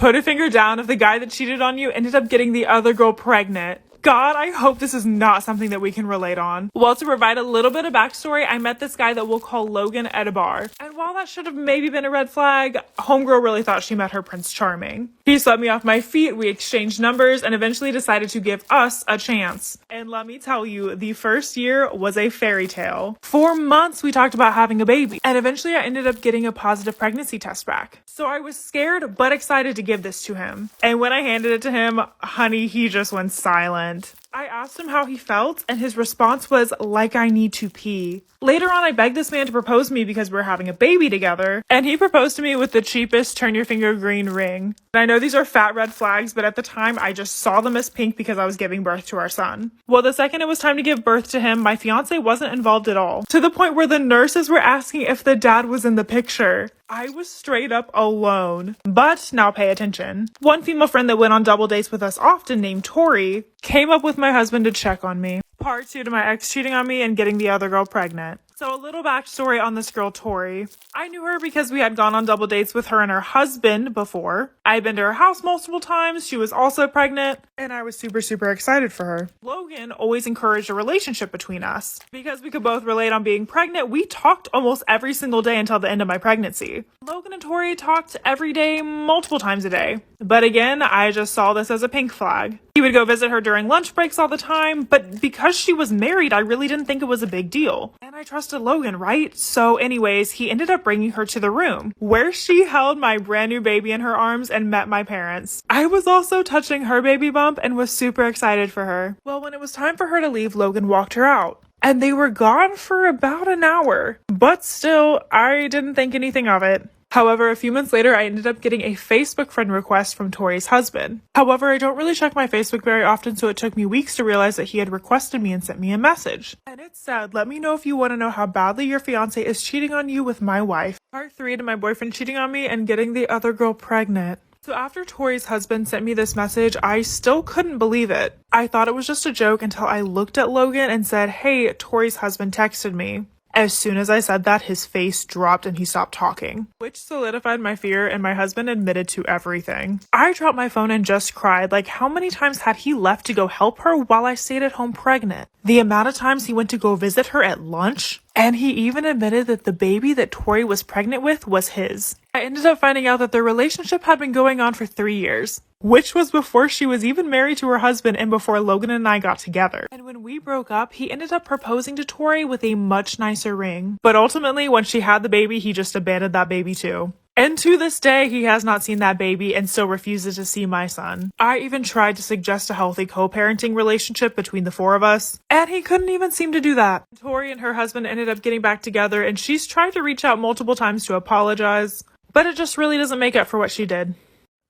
Put a finger down if the guy that cheated on you ended up getting the other girl pregnant. God, I hope this is not something that we can relate on. Well, to provide a little bit of backstory, I met this guy that we'll call Logan at a bar. And while that should have maybe been a red flag, homegirl really thought she met her Prince Charming. He swept me off my feet, we exchanged numbers, and eventually decided to give us a chance. And let me tell you, the first year was a fairy tale. For months, we talked about having a baby, and eventually I ended up getting a positive pregnancy test back. So I was scared, but excited to give this to him. And when I handed it to him, honey, he just went silent. I asked him how he felt, and his response was, like I need to pee. Later on, I begged this man to propose to me because we were having a baby together, and he proposed to me with the cheapest turn your finger green ring. And I know these are fat red flags, but at the time, I just saw them as pink because I was giving birth to our son. Well, the second it was time to give birth to him, my fiance wasn't involved at all, to the point where the nurses were asking if the dad was in the picture. I was straight up alone. But now pay attention. One female friend that went on double dates with us often, named Tori, came up with my husband to check on me. Part 2 to my ex cheating on me and getting the other girl pregnant. So a little backstory on this girl, Tori. I knew her because we had gone on double dates with her and her husband before. I had been to her house multiple times. She was also pregnant, and I was super excited for her. Logan always encouraged a relationship between us. Because we could both relate on being pregnant, we talked almost every single day until the end of my pregnancy. Logan and Tori talked every day, multiple times a day. But again, I just saw this as a pink flag. He would go visit her during lunch breaks all the time, but because she was married, I really didn't think it was a big deal. And I trusted Logan, right? So anyways, he ended up bringing her to the room, where she held my brand new baby in her arms and met my parents. I was also touching her baby bump and was super excited for her. Well, when it was time for her to leave, Logan walked her out. And they were gone for about an hour. But still, I didn't think anything of it. However, a few months later, I ended up getting a Facebook friend request from Tori's husband. However, I don't really check my Facebook very often, so it took me weeks to realize that he had requested me and sent me a message. And it said, let me know if you want to know how badly your fiance is cheating on you with my wife. Part 3 to my boyfriend cheating on me and getting the other girl pregnant. So after Tori's husband sent me this message, I still couldn't believe it. I thought it was just a joke until I looked at Logan and said, hey, Tori's husband texted me. As soon as I said that, his face dropped and he stopped talking, which solidified my fear, and my husband admitted to everything. I dropped my phone and just cried. Like, how many times had he left to go help her while I stayed at home pregnant? The amount of times he went to go visit her at lunch? And he even admitted that the baby that Tori was pregnant with was his. I ended up finding out that their relationship had been going on for 3 years, which was before she was even married to her husband and before Logan and I got together. And when we broke up, he ended up proposing to Tori with a much nicer ring. But ultimately, when she had the baby, he just abandoned that baby too. And to this day, he has not seen that baby and still refuses to see my son. I even tried to suggest a healthy co-parenting relationship between the 4 of us, and he couldn't even seem to do that. Tori and her husband ended up getting back together, and she's tried to reach out multiple times to apologize, but it just really doesn't make up for what she did.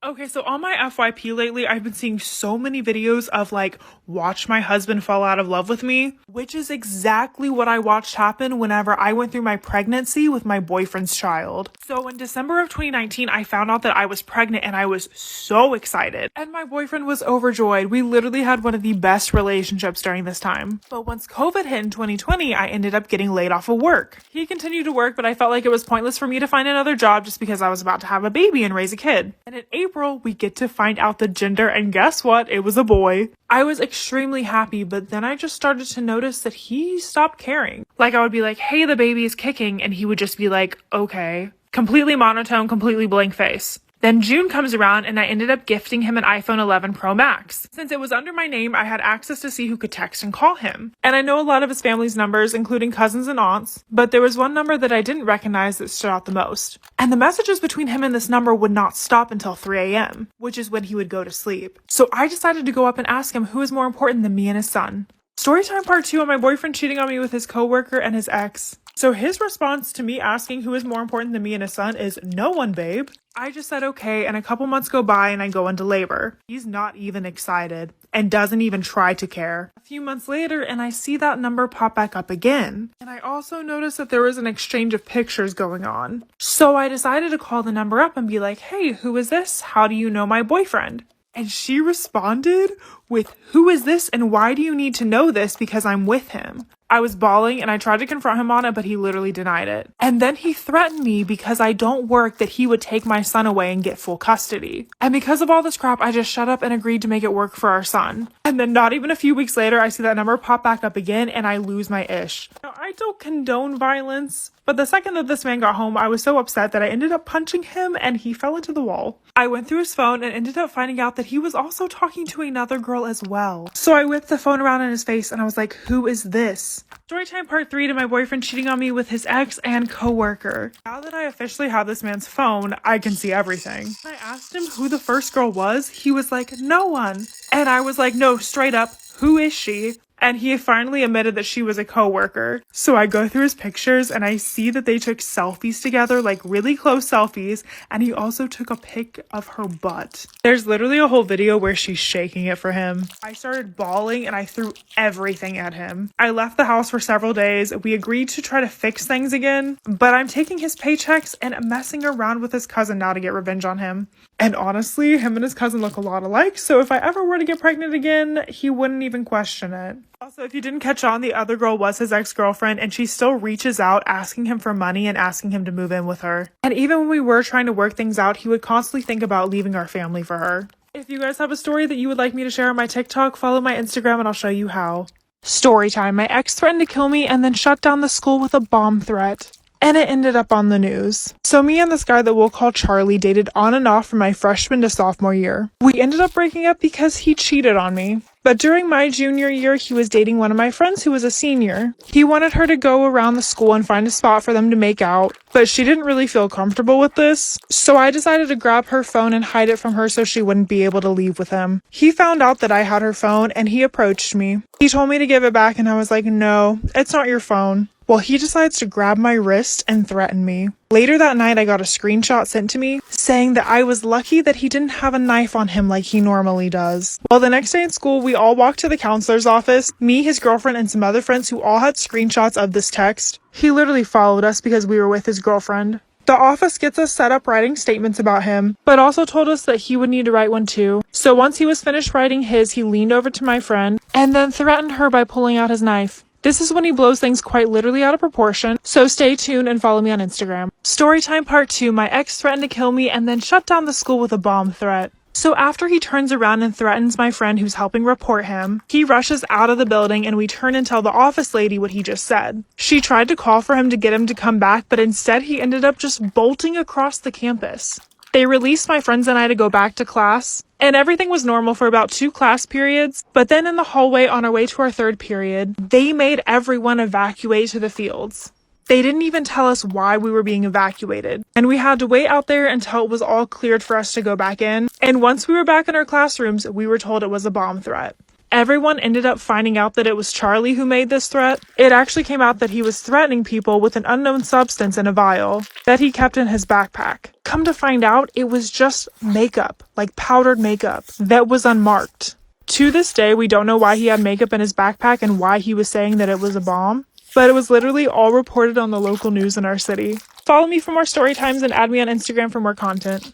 Okay, so on my FYP lately, I've been seeing so many videos of like, watch my husband fall out of love with me, which is exactly what I watched happen whenever I went through my pregnancy with my boyfriend's child. So in December of 2019, I found out that I was pregnant and I was so excited. And my boyfriend was overjoyed. We literally had one of the best relationships during this time. But once COVID hit in 2020, I ended up getting laid off of work. He continued to work, but I felt like it was pointless for me to find another job just because I was about to have a baby and raise a kid. And in April, we get to find out the gender, and guess what? It was a boy. I was extremely happy, but then I just started to notice that he stopped caring. Like, I would be like, hey, the baby is kicking, and he would just be like, okay. Completely monotone, completely blank face. Then June comes around and I ended up gifting him an iPhone 11 Pro Max. Since it was under my name, I had access to see who could text and call him. And I know a lot of his family's numbers, including cousins and aunts, but there was one number that I didn't recognize that stood out the most. And the messages between him and this number would not stop until 3 a.m., which is when he would go to sleep. So I decided to go up and ask him who is more important than me and his son. Storytime part 2 on my boyfriend cheating on me with his coworker and his ex. So his response to me asking who is more important than me and his son is, no one, babe. I just said okay, and a couple months go by and I go into labor. He's not even excited and doesn't even try to care. A few months later, and I see that number pop back up again. And I also noticed that there was an exchange of pictures going on. So I decided to call the number up and be like, hey, who is this? How do you know my boyfriend? And she responded with, "Who is this and why do you need to know this? Because I'm with him." I was bawling and I tried to confront him on it, but he literally denied it. And then he threatened me because I don't work that he would take my son away and get full custody. And because of all this crap, I just shut up and agreed to make it work for our son. And then not even a few weeks later, I see that number pop back up again and I lose my ish. Now, I don't condone violence, but the second that this man got home, I was so upset that I ended up punching him and he fell into the wall. I went through his phone and ended up finding out that he was also talking to another girl as well. So I whipped the phone around in his face and I was like, "Who is this?" Storytime part 3 to my boyfriend cheating on me with his ex and coworker. Now that I officially have this man's phone, I can see everything. When I asked him who the first girl was, he was like, "No one." And I was like, "No, straight up, who is she?" And he finally admitted that she was a coworker. So I go through his pictures and I see that they took selfies together, like really close selfies. And he also took a pic of her butt. There's literally a whole video where she's shaking it for him. I started bawling and I threw everything at him. I left the house for several days. We agreed to try to fix things again, but I'm taking his paychecks and messing around with his cousin now to get revenge on him. And honestly, him and his cousin look a lot alike, so if I ever were to get pregnant again, he wouldn't even question it. Also, if you didn't catch on, the other girl was his ex-girlfriend, and she still reaches out asking him for money and asking him to move in with her. And even when we were trying to work things out, he would constantly think about leaving our family for her. If you guys have a story that you would like me to share on my TikTok, follow my Instagram and I'll show you how. Story time. My ex threatened to kill me and then shut down the school with a bomb threat. And it ended up on the news. So me and this guy that we'll call Charlie dated on and off from my freshman to sophomore year. We ended up breaking up because he cheated on me. But during my junior year, he was dating one of my friends who was a senior. He wanted her to go around the school and find a spot for them to make out, but she didn't really feel comfortable with this. So I decided to grab her phone and hide it from her so she wouldn't be able to leave with him. He found out that I had her phone and he approached me. He told me to give it back and I was like, "No, it's not your phone." Well, he decides to grab my wrist and threaten me. Later that night, I got a screenshot sent to me saying that I was lucky that he didn't have a knife on him like he normally does. Well, the next day in school, we all walked to the counselor's office, me, his girlfriend, and some other friends who all had screenshots of this text. He literally followed us because we were with his girlfriend. The office gets us set up writing statements about him, but also told us that he would need to write one too. So once he was finished writing his, he leaned over to my friend and then threatened her by pulling out his knife. This is when he blows things quite literally out of proportion, so stay tuned and follow me on Instagram. Storytime part 2, my ex threatened to kill me and then shut down the school with a bomb threat. So after he turns around and threatens my friend who's helping report him, he rushes out of the building and we turn and tell the office lady what he just said. She tried to call for him to get him to come back, but instead he ended up just bolting across the campus. They released my friends and I to go back to class, and everything was normal for about 2 class periods, but then in the hallway on our way to our 3rd period, they made everyone evacuate to the fields. They didn't even tell us why we were being evacuated, and we had to wait out there until it was all cleared for us to go back in, and once we were back in our classrooms, we were told it was a bomb threat. Everyone ended up finding out that it was Charlie who made this threat. It actually came out that he was threatening people with an unknown substance in a vial that he kept in his backpack. Come to find out, it was just makeup, like powdered makeup, that was unmarked. To this day, we don't know why he had makeup in his backpack and why he was saying that it was a bomb, but it was literally all reported on the local news in our city. Follow me for more story times and add me on Instagram for more content.